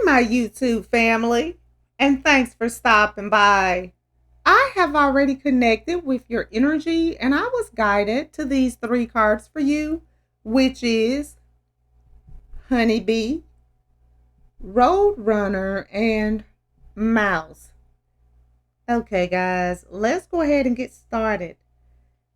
my YouTube family, and thanks for stopping by. I have already connected with your energy, and I was guided to these three cards for you, which is Honeybee, Roadrunner, and Mouse. Okay, guys, let's go ahead and get started.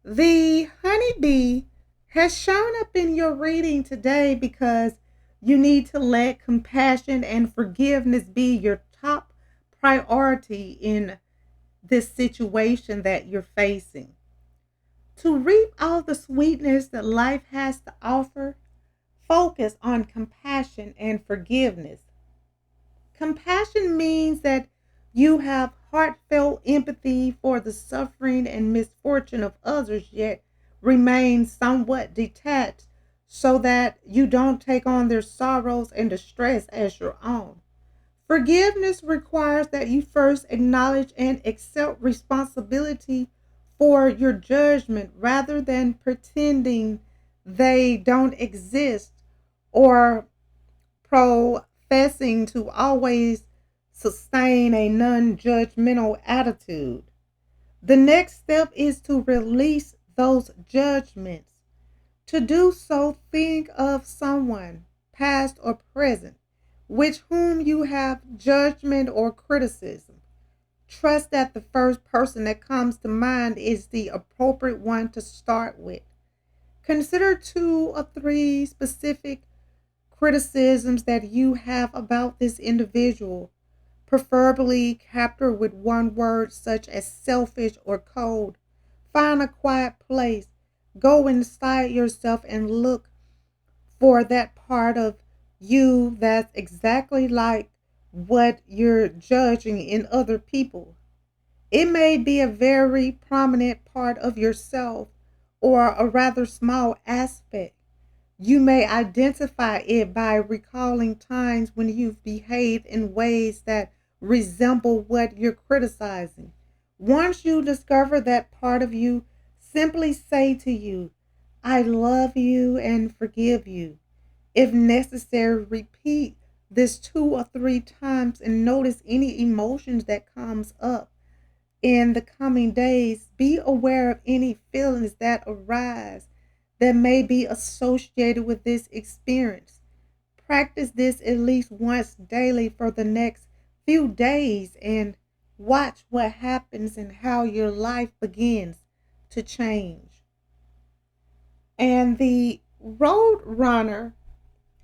The honeybee has shown up in your reading today because you need to let compassion and forgiveness be your top priority in this situation that you're facing. To reap all the sweetness that life has to offer, focus on compassion and forgiveness. Compassion means that you have heartfelt empathy for the suffering and misfortune of others, yet remain somewhat detached so that you don't take on their sorrows and distress as your own. Forgiveness requires that you first acknowledge and accept responsibility for your judgment rather than pretending they don't exist or professing to always sustain a non judgmental attitude. The next step is to release those judgments. To do so, think of someone, past or present, with whom you have judgment or criticism. Trust that the first person that comes to mind is the appropriate one to start with. Consider two or three specific criticisms that you have about this individual, preferably captured with one word such as selfish or cold. Find a quiet place, go inside yourself and look for that part of you that's exactly like what you're judging in other people. It may be a very prominent part of yourself or a rather small aspect. You may identify it by recalling times when you've behaved in ways that resemble what you're criticizing. Once you discover that part of you, simply say to you, I love you and forgive you. If necessary, repeat this two or three times and notice any emotions that comes up in the coming days. Be aware of any feelings that arise that may be associated with this experience. Practice this at least once daily for the next few days and watch what happens and how your life begins to change. And the road runner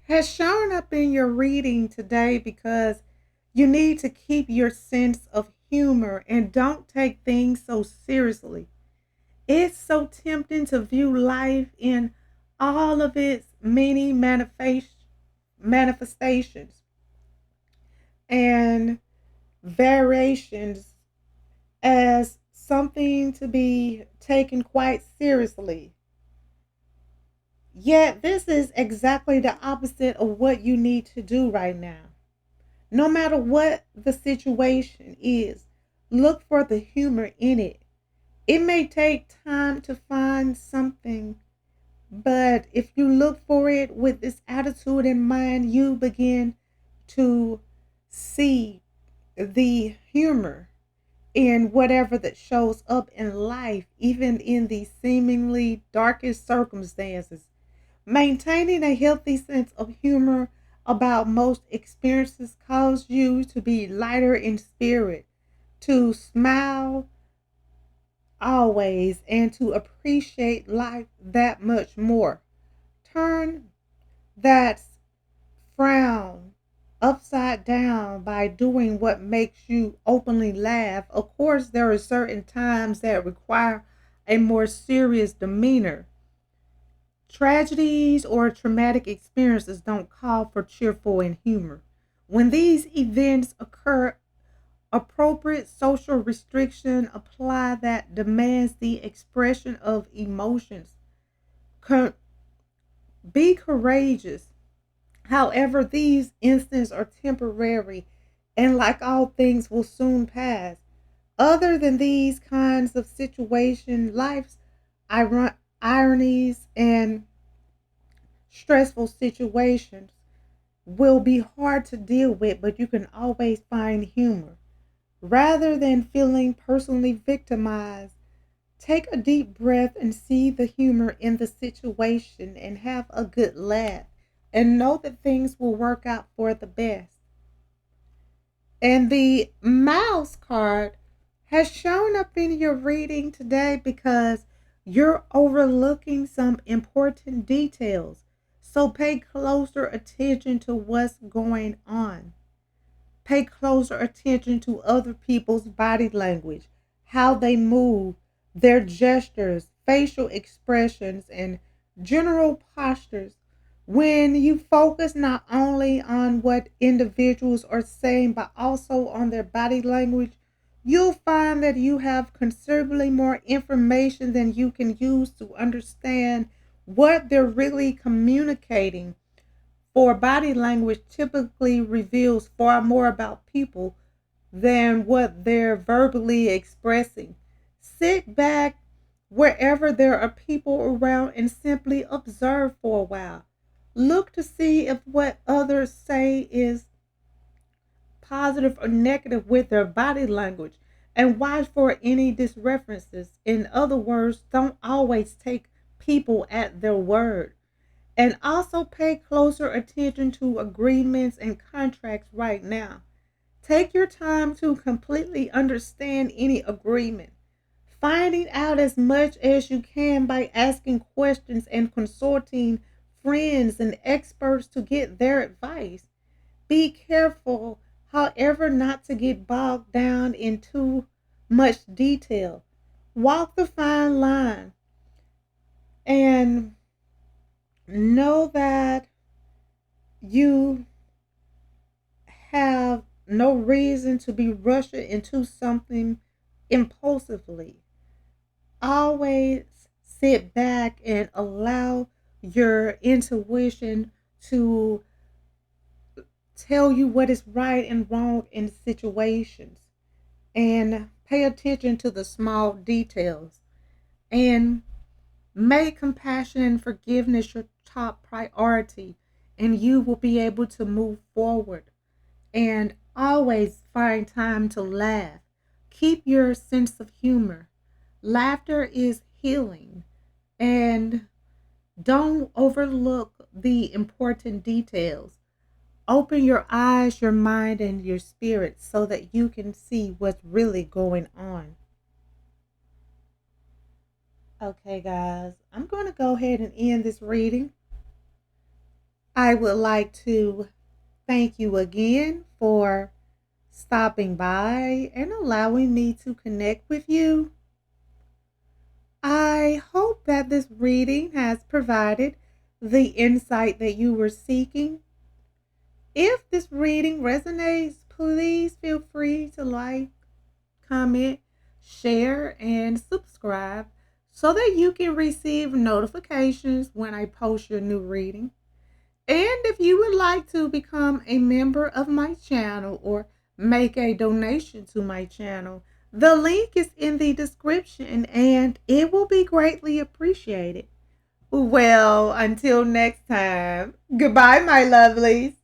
has shown up in your reading today because you need to keep your sense of humor and don't take things so seriously. It's so tempting to view life in all of its many manifestations and variations as something to be taken quite seriously. Yet, this is exactly the opposite of what you need to do right now. No matter what the situation is, look for the humor in it. It may take time to find something, but if you look for it with this attitude in mind, you begin to see the humor in whatever that shows up in life, even in the seemingly darkest circumstances. Maintaining a healthy sense of humor about most experiences cause you to be lighter in spirit, to smile always, and to appreciate life that much more. Turn that frown upside down by doing what makes you openly laugh. Of course, there are certain times that require a more serious demeanor. Tragedies or traumatic experiences don't call for cheerful and humor. When these events occur, appropriate social restriction apply that demands the expression of emotions. Co- be courageous. However, these instances are temporary and like all things will soon pass. Other than these kinds of situations, life's ironies and stressful situations will be hard to deal with, but you can always find humor. Rather than feeling personally victimized, take a deep breath and see the humor in the situation and have a good laugh and know that things will work out for the best. And the mouse card has shown up in your reading today because you're overlooking some important details. So pay closer attention to what's going on. Pay closer attention to other people's body language, how they move, their gestures, facial expressions, and general postures. When you focus not only on what individuals are saying, but also on their body language, you'll find that you have considerably more information than you can use to understand what they're really communicating, for body language typically reveals far more about people than what they're verbally expressing. Sit back wherever there are people around and simply observe for a while. Look to see if what others say is positive or negative with their body language and watch for any disreferences. In other words, don't always take people at their word. And also pay closer attention to agreements and contracts right now. Take your time to completely understand any agreement, finding out as much as you can by asking questions and consulting friends and experts to get their advice. Be careful, however, not to get bogged down in too much detail. Walk the fine line and know that you have no reason to be rushing into something impulsively. Always sit back and allow your intuition to tell you what is right and wrong in situations. And pay attention to the small details. And make compassion and forgiveness your top priority, and you will be able to move forward. And always find time to laugh. Keep your sense of humor. Laughter is healing. And don't overlook the important details. Open your eyes, your mind, and your spirit so that you can see what's really going on. Okay, guys, I'm going to go ahead and end this reading. I would like to thank you again for stopping by and allowing me to connect with you. I hope that this reading has provided the insight that you were seeking. If this reading resonates, please feel free to like, comment, share, and subscribe so that you can receive notifications when I post your new reading. And if you would like to become a member of my channel or make a donation to my channel, the link is in the description and it will be greatly appreciated. Well, until next time, goodbye, my lovelies.